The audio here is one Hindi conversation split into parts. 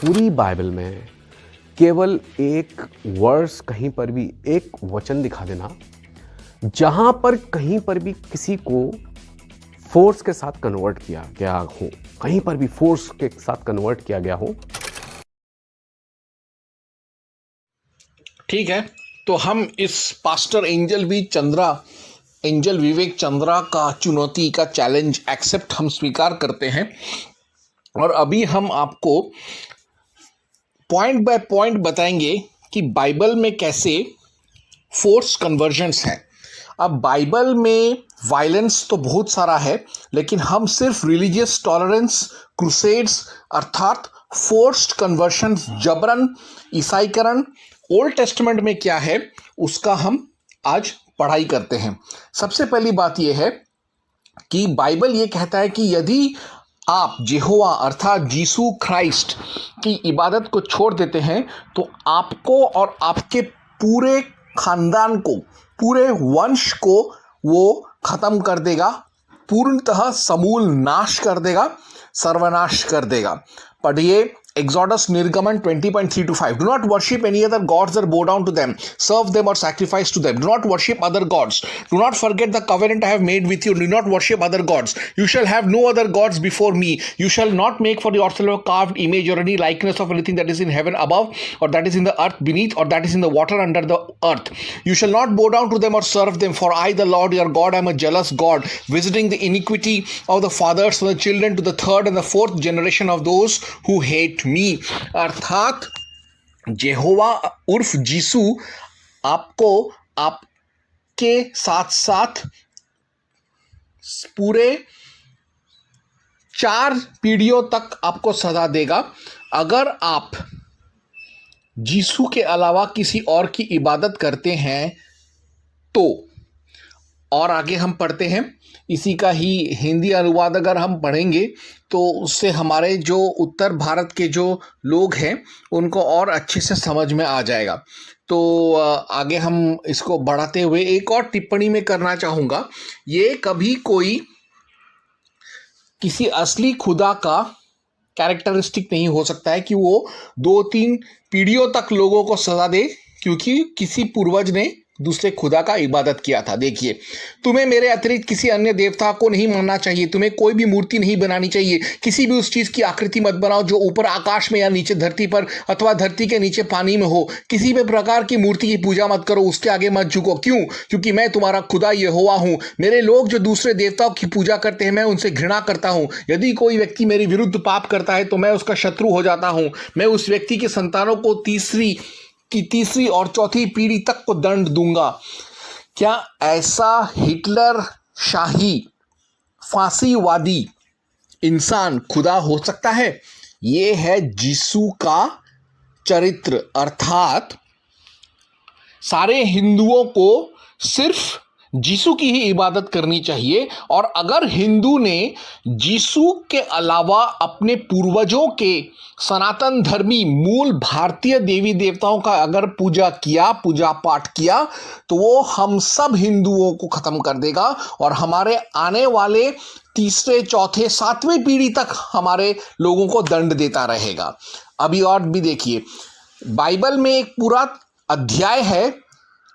पूरी बाइबल में केवल एक वर्स कहीं पर भी एक वचन दिखा देना जहां पर कहीं पर भी किसी को फोर्स के साथ कन्वर्ट किया गया हो, कहीं पर भी फोर्स के साथ कन्वर्ट किया गया हो। ठीक है, तो हम इस पास्टर एंजल विवेक चंद्रा का चुनौती का चैलेंज एक्सेप्ट हम स्वीकार करते हैं और अभी हम आपको पॉइंट बाय पॉइंट बताएंगे कि बाइबल में कैसे फोर्स कन्वर्जन्स हैं। अब बाइबल में वायलेंस तो बहुत सारा है, लेकिन हम सिर्फ रिलीजियस टॉलरेंस, क्रूसेड्स अर्थात फोर्स्ड कन्वर्शन, जबरन ईसाईकरण ओल्ड टेस्टमेंट में क्या है उसका हम आज पढ़ाई करते हैं। सबसे पहली बात यह है कि बाइबल ये कहता है कि यदि आप यहोवा अर्थात जीसू ख्राइस्ट की इबादत को छोड़ देते हैं तो आपको और आपके पूरे खानदान को, पूरे वंश को वो खत्म कर देगा, पूर्णतः समूल नाश कर देगा, सर्वनाश कर देगा। पढ़िए Exodus Nirgaman 20.3-5. Do not worship any other gods or bow down to them, serve them or sacrifice to them. Do not worship other gods. Do not forget the covenant I have made with you. Do not worship other gods. You shall have no other gods before me. You shall not make for yourself a carved image or any likeness of anything that is in heaven above, or that is in the earth beneath, or that is in the water under the earth. You shall not bow down to them or serve them, for I, the Lord your God, am a jealous God, visiting the iniquity of the fathers from the children to the third and the fourth generation of those who hate मी। अर्थात यहोवा उर्फ जीसू आपको आपके साथ साथ पूरे 4 पीढ़ियों तक आपको सजा देगा अगर आप जीसू के अलावा किसी और की इबादत करते हैं तो। और आगे हम पढ़ते हैं, इसी का ही हिंदी अनुवाद अगर हम पढ़ेंगे तो उससे हमारे जो उत्तर भारत के जो लोग हैं उनको और अच्छे से समझ में आ जाएगा। तो आगे हम इसको बढ़ाते हुए एक और टिप्पणी में करना चाहूँगा, ये कभी कोई किसी असली खुदा का कैरेक्टरिस्टिक नहीं हो सकता है कि वो 2-3 पीढ़ियों तक लोगों को सजा दे क्योंकि किसी पूर्वज ने दूसरे खुदा का इबादत किया था। देखिए, तुम्हें मेरे अतिरिक्त किसी अन्य देवता को नहीं मानना चाहिए, तुम्हें कोई भी मूर्ति नहीं बनानी चाहिए, किसी भी उस चीज़ की आकृति मत बनाओ जो ऊपर आकाश में या नीचे धरती पर अथवा धरती के नीचे पानी में हो, किसी भी प्रकार की मूर्ति की पूजा मत करो, उसके आगे मत झुको। क्यों? क्योंकि मैं तुम्हारा खुदा यहोवा हूँ। मेरे लोग जो दूसरे देवताओं की पूजा करते हैं मैं उनसे घृणा करता हूँ। यदि कोई व्यक्ति मेरे विरुद्ध पाप करता है तो मैं उसका शत्रु हो जाता हूँ। मैं उस व्यक्ति के संतानों को तीसरी और चौथी पीढ़ी तक को दंड दूंगा। क्या ऐसा हिटलर शाही फांसीवादी इंसान खुदा हो सकता है? ये है जीसू का चरित्र। अर्थात सारे हिंदुओं को सिर्फ जीसू की ही इबादत करनी चाहिए, और अगर हिंदू ने जीसू के अलावा अपने पूर्वजों के सनातन धर्मी मूल भारतीय देवी देवताओं का अगर पूजा पाठ किया तो वो हम सब हिंदुओं को खत्म कर देगा और हमारे आने वाले तीसरे, चौथे, 7वें पीढ़ी तक हमारे लोगों को दंड देता रहेगा। अभी और भी देखिए, बाइबल में एक पूरा अध्याय है,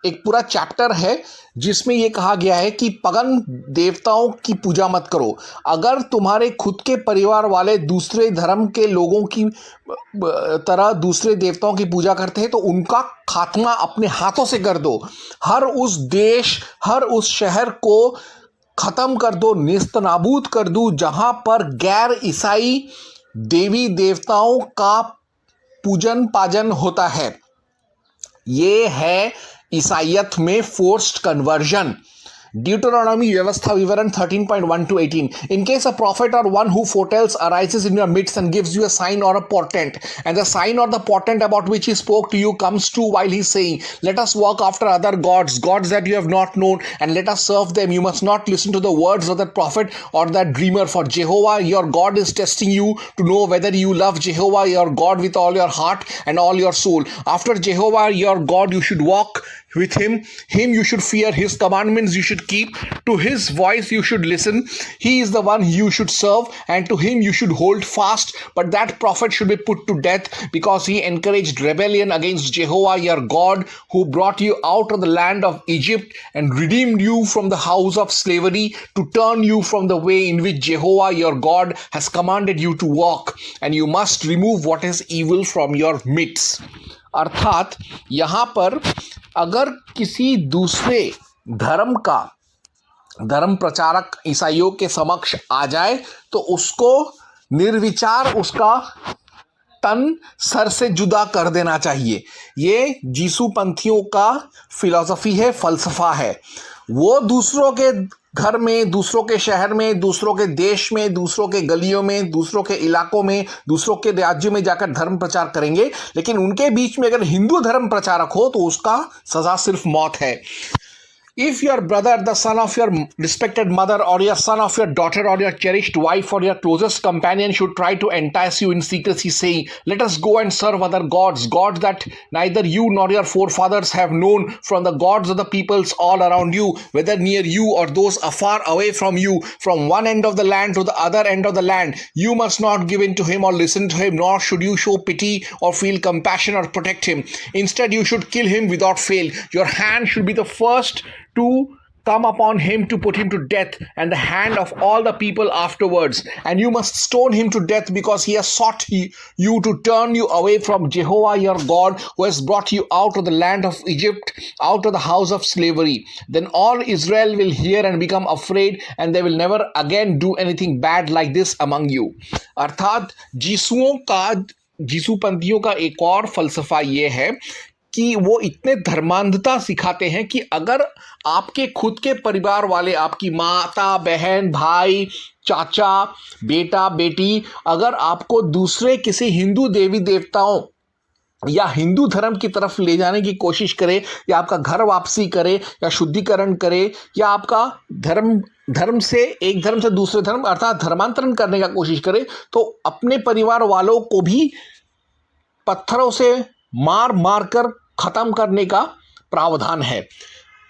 एक पूरा चैप्टर है जिसमें यह कहा गया है कि पगन देवताओं की पूजा मत करो। अगर तुम्हारे खुद के परिवार वाले दूसरे धर्म के लोगों की तरह दूसरे देवताओं की पूजा करते हैं तो उनका खात्मा अपने हाथों से कर दो। हर उस देश, हर उस शहर को खत्म कर दो, नेस्तनाबूद कर दो जहां पर गैर ईसाई देवी देवताओं का पूजन पाजन होता है। ये है ईसाइयत में फोर्स्ड कन्वर्जन। Deuteronomy व्यवस्था विवरण 13.1-18. In case a prophet or one who foretells arises in your midst and gives you a sign or a portent, and the sign or the portent about which he spoke to you comes true while he is saying, let us walk after other gods that you have not known, and let us serve them, you must not listen to the words of that prophet or that dreamer, for Jehovah your God is testing you to know whether you love Jehovah your God with all your heart and all your soul. After Jehovah your God you should walk with him you should fear, his commandments you should keep, to his voice you should listen. He is the one you should serve, and to him you should hold fast. But that prophet should be put to death, because he encouraged rebellion against Jehovah your God, who brought you out of the land of Egypt and redeemed you from the house of slavery, to turn you from the way in which Jehovah your God has commanded you to walk, and you must remove what is evil from your midst. अर्थात यहाँ पर अगर किसी दूसरे धर्म का धर्म प्रचारक ईसाइयों के समक्ष आ जाए तो उसको निर्विचार उसका तन सर से जुदा कर देना चाहिए। ये जीसू पंथियों का फिलॉसफी है, फलसफा है। वो दूसरों के घर में, दूसरों के शहर में, दूसरों के देश में, दूसरों के गलियों में, दूसरों के इलाकों में, दूसरों के राज्यों में जाकर धर्म प्रचार करेंगे, लेकिन उनके बीच में अगर हिंदू धर्म प्रचारक हो तो उसका सजा सिर्फ मौत है। If your brother, the son of your respected mother, or your son of your daughter, or your cherished wife, or your closest companion should try to entice you in secrecy, saying, "Let us go and serve other gods, gods that neither you nor your forefathers have known, from the gods of the peoples all around you, whether near you or those afar away from you, from one end of the land to the other end of the land, you must not give in to him or listen to him, nor should you show pity or feel compassion or protect him. Instead, you should kill him without fail. Your hand should be the first to come upon him to put him to death, and the hand of all the people afterwards. And you must stone him to death, because he has sought you to turn you away from Jehovah your God, who has brought you out of the land of Egypt, out of the house of slavery. Then all Israel will hear and become afraid, and they will never again do anything bad like this among you." अर्थात जीसूपंथियों का एक और फलसफा ये है कि वो इतने धर्मांधता सिखाते हैं कि अगर आपके खुद के परिवार वाले, आपकी माता, बहन, भाई, चाचा, बेटा, बेटी, अगर आपको दूसरे किसी हिंदू देवी देवताओं या हिंदू धर्म की तरफ ले जाने की कोशिश करे, या आपका घर वापसी करे, या शुद्धिकरण करे, या आपका धर्म से एक धर्म से दूसरे धर्म अर्थात धर्मांतरण करने का कोशिश करे, तो अपने परिवार वालों को भी पत्थरों से मार मार कर खत्म करने का प्रावधान है।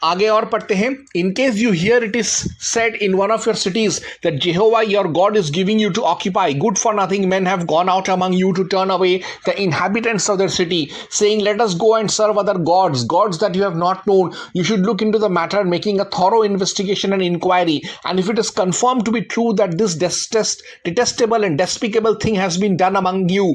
आगे और पढ़ते हैं। In case you hear it is said in one of your cities that Jehovah your God is giving you to occupy, good for nothing men have gone out among you to turn away the inhabitants of their city, saying, "Let us go and serve other gods, gods that you have not known. You should look into the matter, making a thorough investigation and inquiry. And if it is confirmed to be true that this detestable and despicable thing has been done among you,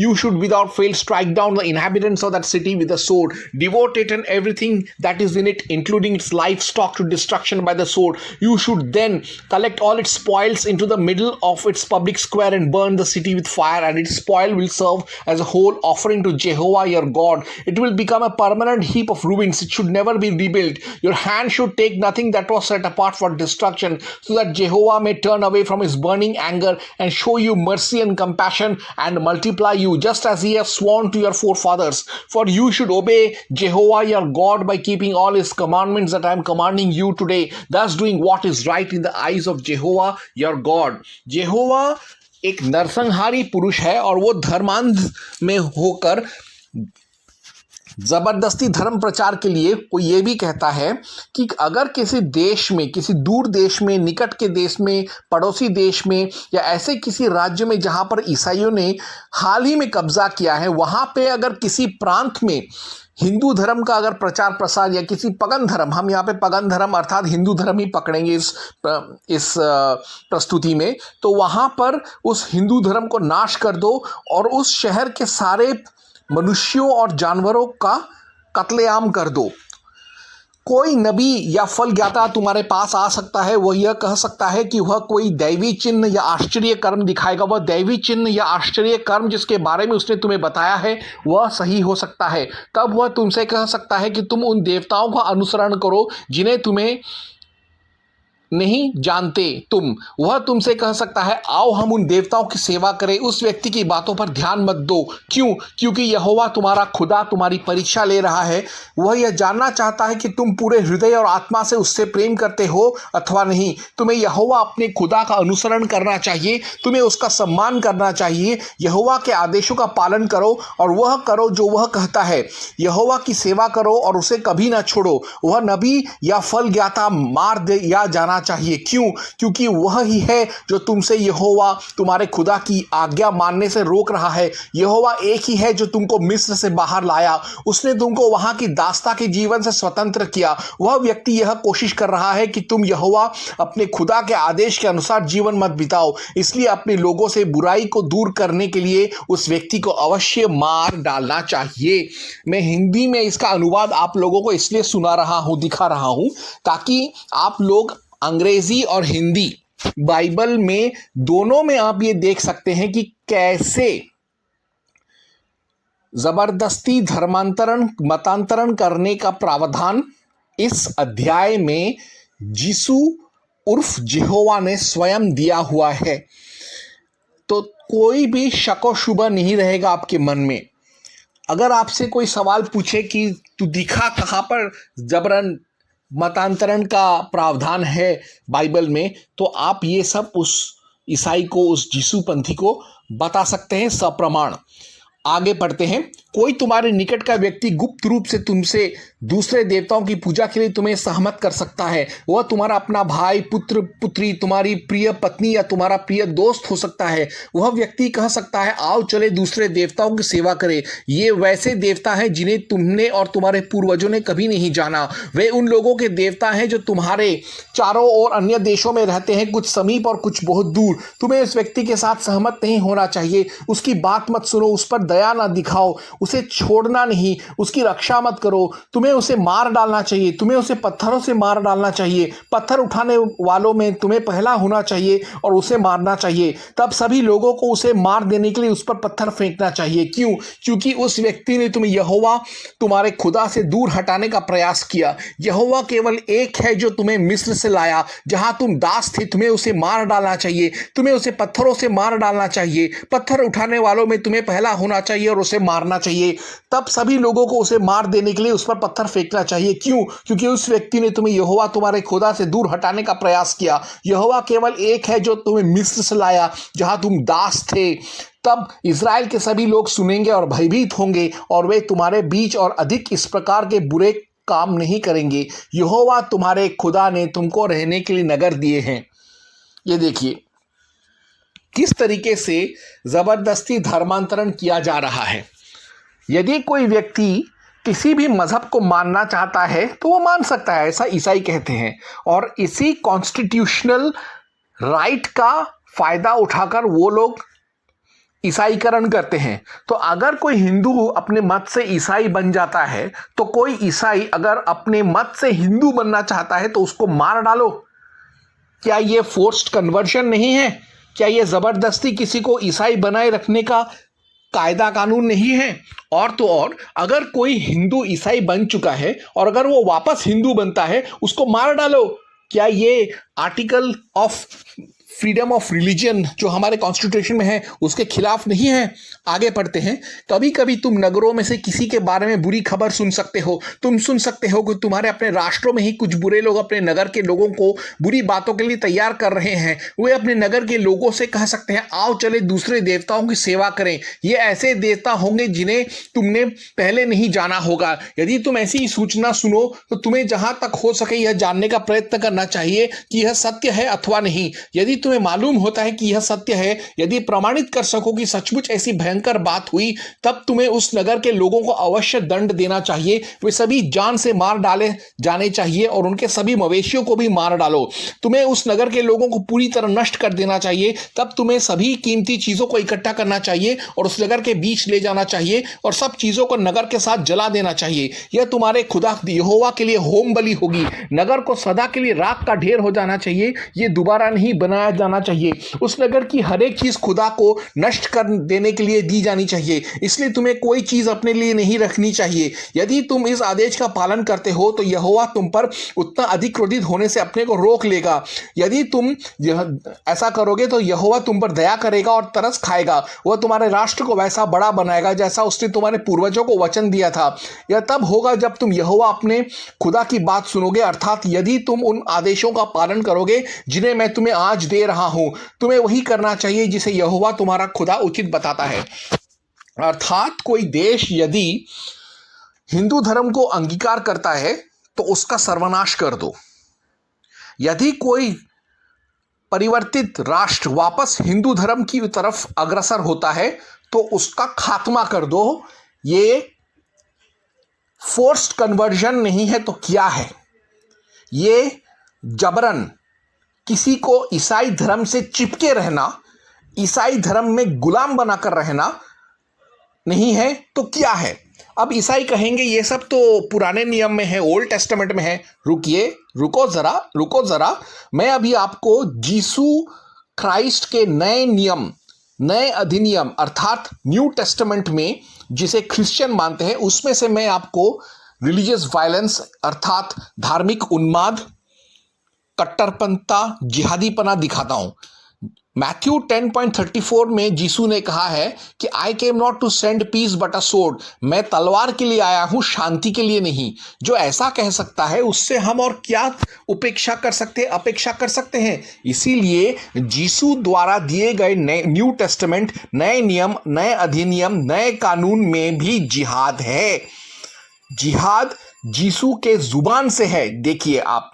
you should without fail strike down the inhabitants of that city with the sword, devote it and everything that is in it, including its livestock, to destruction by the sword. You should then collect all its spoils into the middle of its public square and burn the city with fire, and its spoil will serve as a whole offering to Jehovah your God. It will become a permanent heap of ruins. It should never be rebuilt. Your hand should take nothing that was set apart for destruction, so that Jehovah may turn away from his burning anger and show you mercy and compassion and multiply you, just as he has sworn to your forefathers. For you should obey Jehovah your God by keeping all his commandments that I am commanding you today, thus doing what is right in the eyes of Jehovah your God." जेहोवा एक नरसंहारी पुरुष है, और वो धर्मांध में होकर जबरदस्ती धर्म प्रचार के लिए वो ये भी कहता है कि अगर किसी देश में, किसी दूर देश में, निकट के देश में, पड़ोसी देश में, या ऐसे किसी राज्य में जहां पर ईसाइयों ने हाल ही में कब्जा किया है, वहां पे अगर किसी प्रांत में हिंदू धर्म का अगर प्रचार प्रसार, या किसी पगन धर्म, हम यहाँ पे पगन धर्म अर्थात हिंदू धर्म ही पकड़ेंगे इस प्रस्तुति में, तो वहाँ पर उस हिंदू धर्म को नाश कर दो और उस शहर के सारे मनुष्यों और जानवरों का कत्लेआम कर दो। कोई नबी या फल ज्ञाता तुम्हारे पास आ सकता है, वह यह कह सकता है कि वह कोई दैवी चिन्ह या आश्चर्य कर्म दिखाएगा। वह दैवी चिन्ह या आश्चर्य कर्म जिसके बारे में उसने तुम्हें बताया है वह सही हो सकता है। तब वह तुमसे कह सकता है कि तुम उन देवताओं का अनुसरण करो जिन्हें तुम्हें नहीं जानते तुम, वह तुमसे कह सकता है आओ हम उन देवताओं की सेवा करें। उस व्यक्ति की बातों पर ध्यान मत दो। क्यों? क्योंकि यहोवा तुम्हारा खुदा तुम्हारी परीक्षा ले रहा है। वह यह जानना चाहता है कि तुम पूरे हृदय और आत्मा से उससे प्रेम करते हो अथवा नहीं। तुम्हें यहोवा अपने खुदा का अनुसरण करना चाहिए, तुम्हें उसका सम्मान करना चाहिए। यहोवा के आदेशों का पालन करो और वह करो जो वह कहता है। यहोवा की सेवा करो और उसे कभी ना छोड़ो। वह नबी या फल ज्ञाता मार दिया जाना चाहिए। क्यों? क्योंकि वह ही है जो तुमसे यहोवा तुम्हारे खुदा की आज्ञा मानने से रोक रहा है। यहोवा एक ही है जो तुमको मिस्र से बाहर लाया। उसने तुमको वहां की दास्ता के जीवन से स्वतंत्र किया। वह व्यक्ति यह कोशिश कर रहा है कि तुम यहोवा अपने खुदा के आदेश के अनुसार जीवन मत बिताओ। इसलिए अपने लोगों से बुराई को दूर करने के लिए उस व्यक्ति को अवश्य मार डालना चाहिए। मैं हिंदी में इसका अनुवाद आप लोगों को इसलिए सुना रहा हूं, दिखा रहा हूं, ताकि आप लोग अंग्रेजी और हिंदी बाइबल में दोनों में आप ये देख सकते हैं कि कैसे जबरदस्ती धर्मांतरण मतांतरण करने का प्रावधान इस अध्याय में यीशु उर्फ यहोवा ने स्वयं दिया हुआ है। तो कोई भी शक व शुबा नहीं रहेगा आपके मन में। अगर आपसे कोई सवाल पूछे कि तू दिखा कहाँ पर जबरन मतांतरण का प्रावधान है बाइबल में, तो आप ये सब उस ईसाई को, उस यीशु पंथी को बता सकते हैं सप्रमाण। आगे पढ़ते हैं। कोई तुम्हारे निकट का व्यक्ति गुप्त रूप से तुमसे दूसरे देवताओं की पूजा के लिए तुम्हें सहमत कर सकता है। वह तुम्हारा अपना भाई, पुत्र, पुत्री, तुम्हारी प्रिय पत्नी या तुम्हारा प्रिय दोस्त हो सकता है। वह व्यक्ति कह सकता है आओ चले दूसरे देवताओं की सेवा करें। ये वैसे देवता हैं जिन्हें तुमने और तुम्हारे पूर्वजों ने कभी नहीं जाना। वे उन लोगों के देवता हैं जो तुम्हारे चारों ओर अन्य देशों में रहते हैं, कुछ समीप और कुछ बहुत दूर। तुम्हें उस व्यक्ति के साथ सहमत नहीं होना चाहिए। उसकी बात मत सुनो, उस पर दया ना दिखाओ, उसे छोड़ना नहीं, उसकी रक्षा मत करो। तुम्हें उसे मार डालना चाहिए, तुम्हें उसे पत्थरों से मार डालना चाहिए। पत्थर उठाने वालों में तुम्हें पहला होना चाहिए और उसे मारना चाहिए। तब सभी लोगों को उसे मार देने के लिए उस पर पत्थर फेंकना चाहिए। क्यों? क्योंकि उस व्यक्ति ने तुम्हें यहोवा तुम्हारे खुदा से दूर हटाने का प्रयास किया। यहोवा केवल एक है जो तुम्हें मिस्र से लाया, जहां तुम दास थे। तुम्हें उसे मार डालना चाहिए, तुम्हें उसे पत्थरों से मार डालना चाहिए। पत्थर उठाने वालों में तुम्हें पहला होना चाहिए और उसे मारना चाहिए। तब सभी लोगों को उसे मार देने के लिए उस पर पत्थर फेंकना चाहिए। क्यों? क्योंकि उस व्यक्ति ने तुम्हें यहोवा तुम्हारे खुदा से दूर हटाने का प्रयास किया। यहोवा केवल एक है जो तुम्हें मिस्र से लाया, जहां तुम दास थे। तब इज़राइल के सभी लोग सुनेंगे और भयभीत होंगे और वे तुम्हारे बीच और अधिक इस प्रकार के बुरे काम नहीं करेंगे। यहोवा तुम्हारे खुदा ने तुमको रहने के लिए नगर दिए हैं। ये देखिए किस तरीके से जबरदस्ती धर्मांतरण किया जा रहा है। यदि कोई व्यक्ति किसी भी मजहब को मानना चाहता है तो वो मान सकता है, ऐसा ईसाई कहते हैं। और इसी कॉन्स्टिट्यूशनल राइट का फायदा उठाकर वो लोग ईसाईकरण करते हैं। तो अगर कोई हिंदू अपने मत से ईसाई बन जाता है तो कोई ईसाई अगर अपने मत से हिंदू बनना चाहता है तो उसको मार डालो। क्या ये फोर्स्ड कन्वर्जन नहीं है? क्या ये जबरदस्ती किसी को ईसाई बनाए रखने का कायदा कानून नहीं है? और तो और अगर कोई हिंदू ईसाई बन चुका है और अगर वो वापस हिंदू बनता है उसको मार डालो। क्या ये article of freedom of religion जो हमारे कॉन्स्टिट्यूशन में है उसके खिलाफ नहीं है? आगे पढ़ते हैं। कभी कभी तुम नगरों में से किसी के बारे में बुरी खबर सुन सकते हो। तुम सुन सकते हो कि तुम्हारे अपने राष्ट्रों में ही कुछ बुरे लोग अपने नगर के लोगों को बुरी बातों के लिए तैयार कर रहे हैं। वे अपने नगर के लोगों से कह सकते हैं आओ चले दूसरे देवताओं की सेवा करें। ये ऐसे देवता होंगे जिन्हें तुमने पहले नहीं जाना होगा। यदि तुम ऐसी सूचना सुनो तो तुम्हें जहां तक हो सके यह जानने का प्रयत्न करना चाहिए कि यह सत्य है अथवा नहीं। यदि तुम्हें मालूम होता है कि यह सत्य है, यदि प्रमाणित कर सको कि सचमुच ऐसी भयंकर बात हुई, तब तुम्हें उस नगर के लोगों को अवश्य दंड देना चाहिए। वे सभी जान से मार डाले जाने चाहिए और उनके सभी मवेशियों को भी मार डालो। तुम्हें उस नगर के लोगों को पूरी तरह नष्ट कर देना चाहिए। तब तुम्हें सभी कीमती चीजों को इकट्ठा करना चाहिए और उस नगर के बीच ले जाना चाहिए और सब चीजों को नगर के साथ जला देना चाहिए। यह तुम्हारे खुदा यहोवा के लिए होम बलि होगी। नगर को सदा के लिए राख का ढेर हो जाना चाहिए। यह दोबारा नहीं बनाया जाना चाहिए, उस नगर की हर एक चीज खुदा को नष्ट कर देने के लिए दी जानी चाहिए, इसलिए तुम्हें कोई चीज अपने लिए नहीं रखनी चाहिए। यदि तुम इस आदेश का पालन करते हो तो यहोवा तुम पर उतना अधिक क्रोधित होने से अपने को रोक लेगा। यदि तुम ऐसा करोगे तो यहोवा तुम पर दया करेगा और तरस खाएगा। वह तुम्हारे राष्ट्र को वैसा बड़ा बनाएगा जैसा उसने तुम्हारे पूर्वजों को वचन दिया था। यह तब होगा जब तुम यहोवा अपने खुदा की बात सुनोगे, अर्थात यदि तुम उन आदेशों का पालन करोगे जिन्हें मैं तुम्हें आज दे रहा हूं। तुम्हें वही करना चाहिए जिसे यहोवा तुम्हारा खुदा उचित बताता है। अर्थात कोई देश यदि हिंदू धर्म को अंगीकार करता है तो उसका सर्वनाश कर दो। यदि कोई परिवर्तित राष्ट्र वापस हिंदू धर्म की तरफ अग्रसर होता है तो उसका खात्मा कर दो। ये फोर्स्ड कन्वर्जन नहीं है तो क्या है? ये जबरन किसी को ईसाई धर्म से चिपके रहना, ईसाई धर्म में गुलाम बनाकर रहना नहीं है तो क्या है? अब ईसाई कहेंगे ये सब तो पुराने नियम में है, ओल्ड टेस्टामेंट में है। रुको जरा, मैं अभी आपको जीसू क्राइस्ट के नए नियम, नए अधिनियम अर्थात न्यू टेस्टामेंट में जिसे क्रिश्चियन मानते हैं, उसमें से मैं आपको रिलीजियस वायलेंस अर्थात धार्मिक उन्माद, कट्टरपंथा, जिहादीपना दिखाता हूं। मैथ्यू 10:34 में यीशु ने कहा है कि I came not to send peace but a sword, मैं तलवार के लिए आया हूं, शांति के लिए नहीं। जो ऐसा कह सकता है उससे हम और क्या अपेक्षा कर सकते हैं। इसीलिए यीशु द्वारा दिए गए न्यू टेस्टामेंट, नए नियम, नए अधिनियम, नए कानून में भी जिहाद है। जिहाद यीशु के जुबान से है। देखिए आप,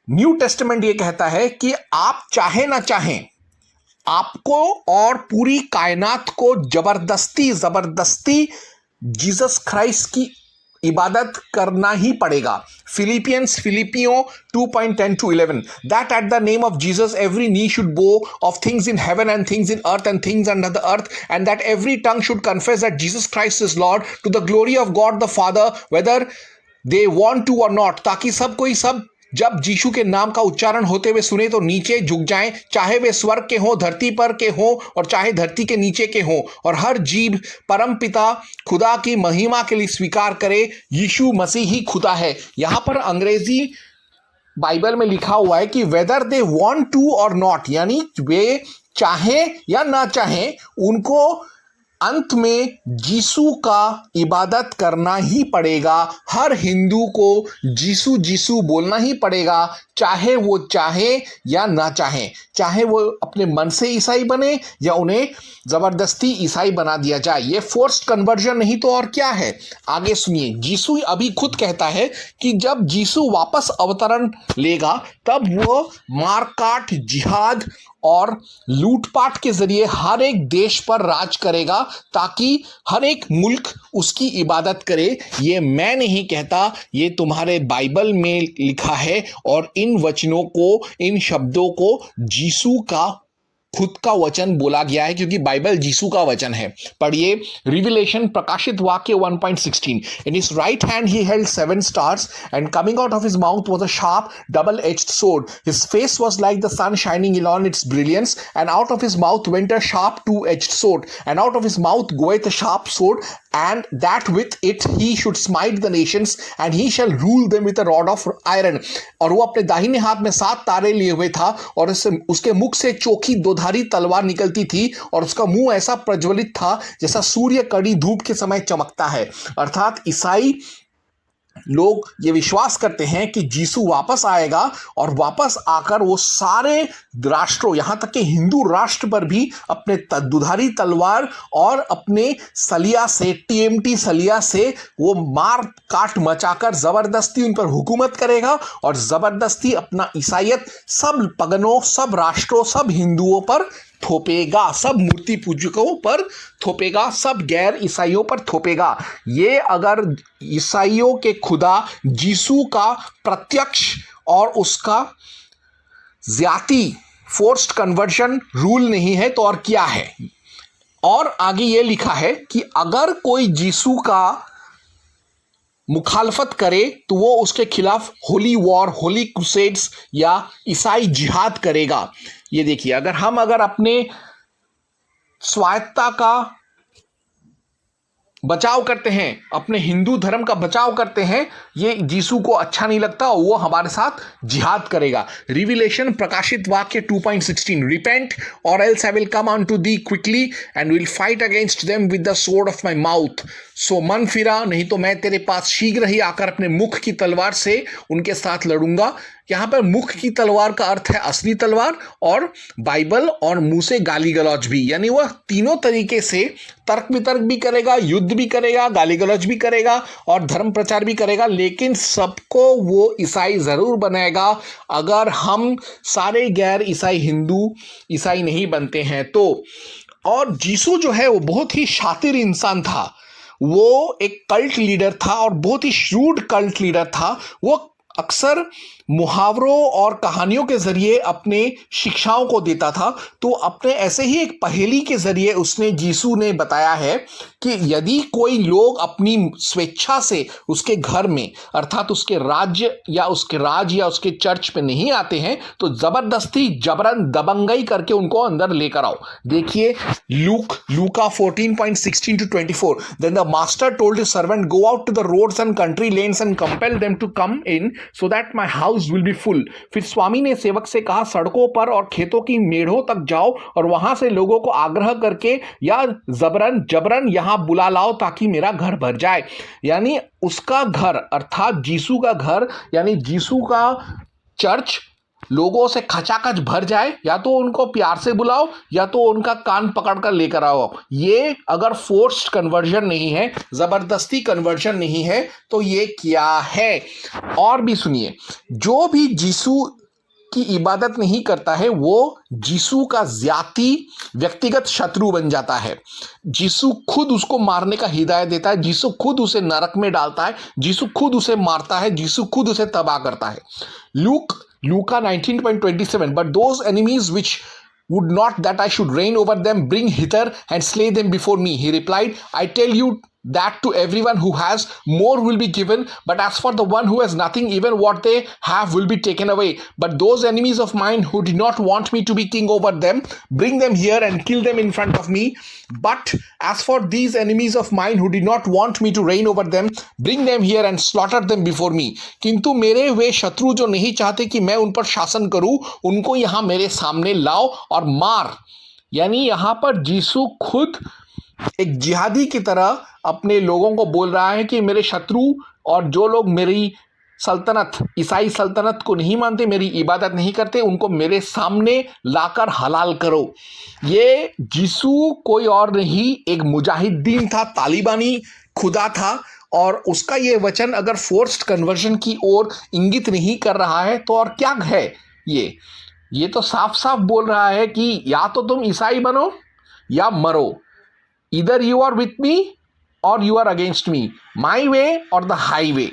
न्यू टेस्टामेंट ये कहता है कि आप चाहे ना चाहें, आपको और पूरी कायनात को जबरदस्ती जीसस क्राइस्ट की इबादत करना ही पड़ेगा। फिलिपियो 2:10-11 that at the name of Jesus every knee should bow of things in heaven and things in earth and things under the earth, and that every tongue should confess that Jesus Christ is Lord, to the glory of God the Father, whether they want to or not। ताकि सब कोई सब जब यीशु के नाम का उच्चारण होते हुए सुने तो नीचे झुक जाएं, चाहे वे स्वर्ग के हों, धरती पर के हों और चाहे धरती के नीचे के हों, और हर जीभ परम पिता खुदा की महिमा के लिए स्वीकार करे यीशु मसीह ही खुदा है। यहां पर अंग्रेजी बाइबल में लिखा हुआ है कि वेदर दे वांट टू और नॉट, यानी वे चाहे या ना चाहे, उनको अंत में यीशु का इबादत करना ही पड़ेगा। हर हिंदू को यीशु यीशु बोलना ही पड़ेगा, चाहे वो चाहे या ना चाहे, चाहे वो अपने मन से ईसाई बने या उन्हें जबरदस्ती ईसाई बना दिया जाए। ये फोर्स्ड कन्वर्जन नहीं तो और क्या है? आगे सुनिए, यीशु अभी खुद कहता है कि जब यीशु वापस अवतरण लेगा तब वो मारकाट, जिहाद और लूटपाट के जरिए हर एक देश पर राज करेगा ताकि हर एक मुल्क उसकी इबादत करे। ये मैं नहीं कहता, ये तुम्हारे बाइबल में लिखा है, और इन वचनों को, इन शब्दों को यीशु का खुद का वचन बोला गया है, क्योंकि बाइबल यीशु का वचन है। पढ़िए रिविलेशन, प्रकाशित वाक्य 1:16। In his right hand he held 7 stars, and coming out of his mouth was a sharp double-edged sword. His face was like the sun shining in all its brilliance, and out of his mouth went a sharp two-edged sword, and out of his mouth goeth a sharp sword, and that with it he should smite the nations, and he shall rule them with a rod of iron। और वो अपने दाहिने हाथ में 7 तारे लिए हुए था, और उसके मुख से चोखी दोधारी तलवार निकलती थी, और उसका मुंह ऐसा प्रज्वलित था जैसा सूर्य कड़ी धूप के समय चमकता है। अर्थात ईसाई लोग ये विश्वास करते हैं कि यीशु वापस आएगा, और वापस आकर वो सारे राष्ट्रों, यहां तक कि हिंदू राष्ट्र पर भी अपने दुधारी तलवार और अपने सलिया से, TMT सलिया से वो मार काट मचाकर जबरदस्ती उन पर हुकूमत करेगा, और जबरदस्ती अपना ईसाइयत सब पगनों, सब राष्ट्रों, सब हिंदुओं पर थोपेगा, सब मूर्ति पूजकों पर थोपेगा, सब गैर ईसाइयों पर थोपेगा। ये अगर ईसाइयों के खुदा यीशु का प्रत्यक्ष और उसका ज्याती फोर्स्ड कन्वर्जन रूल नहीं है तो और क्या है? और आगे ये लिखा है कि अगर कोई यीशु का मुखालफत करे तो वो उसके खिलाफ होली वॉर, होली क्रूसेड्स या ईसाई जिहाद करेगा। ये देखिए, अगर अपने स्वायत्तता का बचाव करते हैं, अपने हिंदू धर्म का बचाव करते हैं, ये यीशु को अच्छा नहीं लगता और वो हमारे साथ जिहाद करेगा। रिविलेशन प्रकाशित वाक्य 2.16, रिपेंट और else I will come on to thee quickly and will fight against them with the sword of my mouth. सो मन फिरा, नहीं तो मैं तेरे पास शीघ्र ही आकर अपने मुख की तलवार से उनके साथ लड़ूंगा। यहां पर मुख की तलवार का अर्थ है असली तलवार, और बाइबल और मुंह से गाली गलौज भी, यानी वह तीनों तरीके से तर्क वितर्क भी करेगा, युद्ध भी करेगा, गाली गलौज भी करेगा और धर्म प्रचार भी करेगा, लेकिन सबको वो ईसाई जरूर बनाएगा अगर हम सारे गैर ईसाई हिंदू ईसाई नहीं बनते हैं तो। और यीशु जो है वो बहुत ही शातिर इंसान था, वो एक कल्ट लीडर था और बहुत ही श्रूड कल्ट लीडर था। वो अक्सर मुहावरों और कहानियों के जरिए अपने शिक्षाओं को देता था। तो अपने ऐसे ही एक पहेली के जरिए उसने यीशु ने बताया है कि यदि कोई लोग अपनी स्वेच्छा से उसके घर में, अर्थात उसके राज्य या उसके राज या उसके चर्च में नहीं आते हैं, तो जबरदस्ती जबरन दबंगई करके उनको अंदर लेकर आओ। देखिए लूका 14.16 to 24, then the master told his servant, go out to the roads and country lanes and compel them to come in so that my house will be full। फिर स्वामी ने सेवक से कहा, सड़कों पर और खेतों की मेढ़ों तक जाओ और वहां से लोगों को आग्रह करके या जबरन यहां बुला लाओ ताकि मेरा घर भर जाए। यानी उसका घर, अर्थात यीशु का घर यानी यीशु का चर्च लोगों से खचाखच भर जाए। या तो उनको प्यार से बुलाओ या तो उनका कान पकड़कर लेकर आओ। ये अगर फोर्स्ड कन्वर्जन नहीं है, जबरदस्ती कन्वर्जन नहीं है, तो ये क्या है? और भी सुनिए, जो भी यीशु की इबादत नहीं करता है वो यीशु का जाति व्यक्तिगत शत्रु बन जाता है। यीशु खुद उसको मारने का हिदायत देता है, यीशु खुद उसे नरक में डालता है, यीशु खुद उसे मारता है, यीशु खुद उसे तबाह करता है। Luka 19.27, but those enemies which would not that I should reign over them, bring hither and slay them before me. He replied, I tell you that to everyone who has, more will be given, but as for the one who has nothing, even what they have will be taken away. But those enemies of mine who did not want me to be king over them, bring them here and kill them in front of me. But as for these enemies of mine who did not want me to reign over them, bring them here and slaughter them before me. किंतु मेरे वे शत्रु जो नहीं चाहते कि मैं उन पर शासन करूं, उनको यहां मेरे सामने लाओ और मार। यानी यहां पर यीशु खुद एक जिहादी की तरह अपने लोगों को बोल रहा है कि मेरे शत्रु और जो लोग मेरी सल्तनत, ईसाई सल्तनत को नहीं मानते, मेरी इबादत नहीं करते, उनको मेरे सामने लाकर हलाल करो। ये यीशु कोई और नहीं, एक मुजाहिदीन था, तालिबानी खुदा था। और उसका ये वचन अगर फोर्स्ड कन्वर्जन की ओर इंगित नहीं कर रहा है तो और क्या है? ये तो साफ साफ बोल रहा है कि या तो तुम ईसाई बनो या मरो। Either you are with me or you are against me, my way or the highway।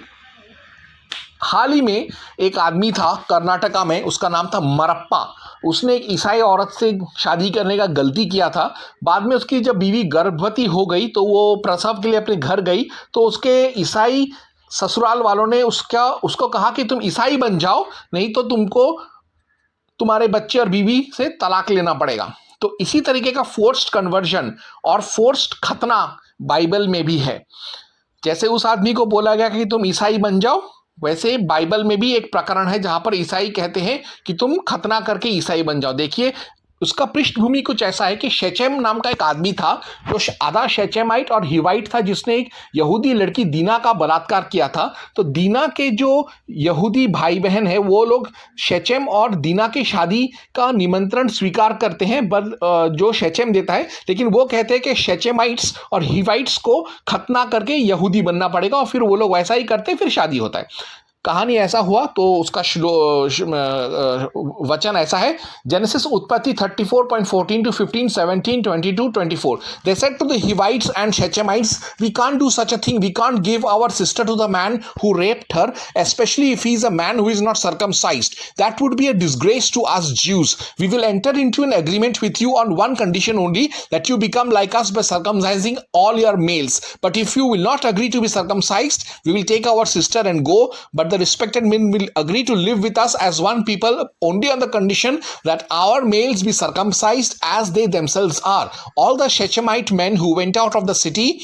हाल ही में एक आदमी था कर्नाटका में, उसका नाम था मरप्पा। उसने एक ईसाई औरत से शादी करने का गलती किया था। बाद में उसकी जब बीवी गर्भवती हो गई तो वो प्रसव के लिए अपने घर गई, तो उसके ईसाई ससुराल वालों ने उसको कहा कि तुम ईसाई बन जाओ, नहीं तो तुमको तुम्हारे बच्चे और बीवी से तलाक लेना पड़ेगा। तो इसी तरीके का फोर्स्ड कन्वर्जन और फोर्स्ड खतना बाइबल में भी है। जैसे उस आदमी को बोला गया कि तुम ईसाई बन जाओ, वैसे बाइबल में भी एक प्रकरण है जहां पर ईसाई कहते हैं कि तुम खतना करके ईसाई बन जाओ। देखिए उसका पृष्ठभूमि कुछ ऐसा है कि शेचेम नाम का एक आदमी था जो आधा शेचेमाइट और हिवाइट था, जिसने एक यहूदी लड़की दीना का बलात्कार किया था। तो दीना के जो यहूदी भाई बहन है वो लोग शेचेम और दीना की शादी का निमंत्रण स्वीकार करते हैं जो शेचेम देता है, लेकिन वो कहते हैं कि शेचेमाइट्स और हिवाइट्स को खतना करके यहूदी बनना पड़ेगा, और फिर वो लोग वैसा ही करते, फिर शादी होता है। कहानी ऐसा हुआ तो उसका वचन ऐसा है, जेनेसिस उत्पत्ति 34.14 to 15, 17, 22, 24. They said to the Hivites and Shechemites, we can't do such a thing. We can't give our sister to the man who raped her, especially if he is a man who is not circumcised. That would be a disgrace to us Jews. We will enter into an agreement with you on one condition only, that you become like us by circumcising all your males. But if you will not agree to be circumcised, we will take our sister and go. But the respected men will agree to live with us as one people only on the condition that our males be circumcised as they themselves are. All the Shechemite men who went out of the city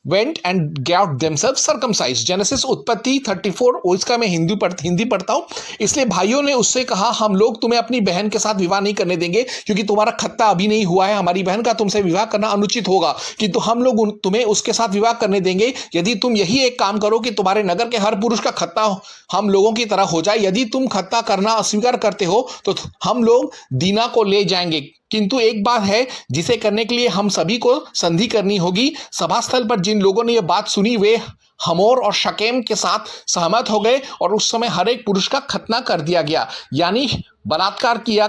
went and got themselves circumcised. Genesis उत्पत्ति 34, इसका मैं हिंदी पढ़ता हूं। इसलिए भाइयों ने उससे कहा, हम लोग तुम्हें अपनी बहन के साथ विवाह नहीं करने देंगे, क्योंकि तुम्हारा खत्ता अभी नहीं हुआ है। हमारी बहन का तुमसे विवाह करना अनुचित होगा, किंतु हम लोग तुम्हें उसके साथ विवाह करने देंगे यदि तुम यही एक काम करो कि तुम्हारे नगर के हर पुरुष का खत्ता हम लोगों की तरह हो जाए। यदि तुम खत्ता करना अस्वीकार करते हो तो हम लोग दीना को ले जाएंगे, किंतु एक बात है जिसे करने के लिए हम सभी को संधि करनी होगी। सभास्थल पर जिन लोगों ने यह बात सुनी वे हमोर और शकेम के साथ सहमत हो गए और उस समय हर एक पुरुष का खतना कर दिया गया, यानी बलात्कार किया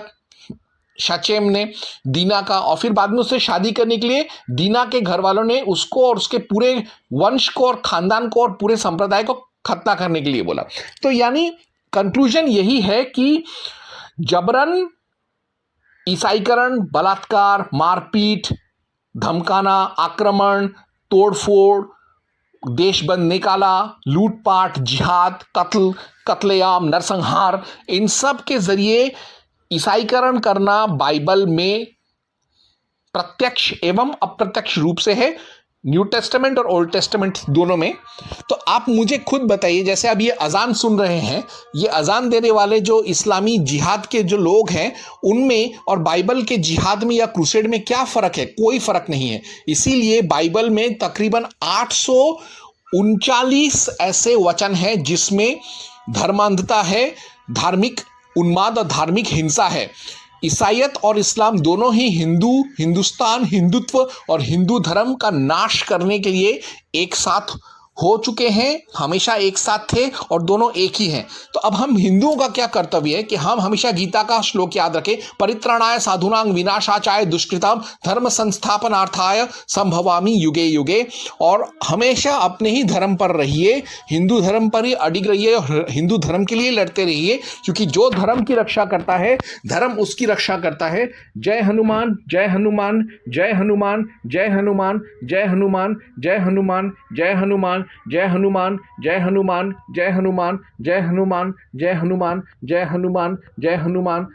शकेम ने दीना का, और फिर बाद में उससे शादी करने के लिए दीना के घर वालों ने उसको और उसके पूरे वंश को और खानदान को और पूरे संप्रदाय को खतना करने के लिए बोला। तो यानी कंक्लूजन यही है कि जबरन ईसाईकरण, बलात्कार, मारपीट, धमकाना, आक्रमण, तोड़फोड़, देशबंद निकाला, लूटपाट, जिहाद, कत्लेआम, नरसंहार, इन सब के जरिए ईसाईकरण करना बाइबल में प्रत्यक्ष एवं अप्रत्यक्ष रूप से है, न्यू टेस्टामेंट और ओल्ड टेस्टामेंट दोनों में। तो आप मुझे खुद बताइए, जैसे अब ये अजान सुन रहे हैं, ये अजान देने वाले जो इस्लामी जिहाद के जो लोग हैं उनमें और बाइबल के जिहाद में या क्रूसेड में क्या फ़र्क है? कोई फ़र्क नहीं है। इसीलिए बाइबल में तकरीबन 839 ऐसे वचन हैं जिसमें धर्मांधता है, धार्मिक उन्माद और धार्मिक हिंसा है। ईसाईयत और इस्लाम दोनों ही हिंदुस्तान, हिंदुत्व और हिंदू धर्म का नाश करने के लिए एक साथ हो चुके हैं, हमेशा एक साथ थे और दोनों एक ही हैं। तो अब हम हिंदुओं का क्या कर्तव्य है कि हम हमेशा गीता का श्लोक याद रखें, परित्राणाय साधूनां विनाशाचाय दुष्कृतां धर्म संस्थापनार्थाय संभवामि युगे युगे, और हमेशा अपने ही धर्म पर रहिए, हिंदू धर्म पर ही अडिग रहिए और हिंदू धर्म के लिए लड़ते रहिए, क्योंकि जो धर्म की रक्षा करता है धर्म उसकी रक्षा करता है। जय हनुमान, जय हनुमान, जय हनुमान, जय हनुमान, जय हनुमान, जय हनुमान, जय हनुमान, जय हनुमान, जय हनुमान, जय हनुमान, जय हनुमान, जय हनुमान, जय हनुमान, जय हनुमान, जय हनुमान।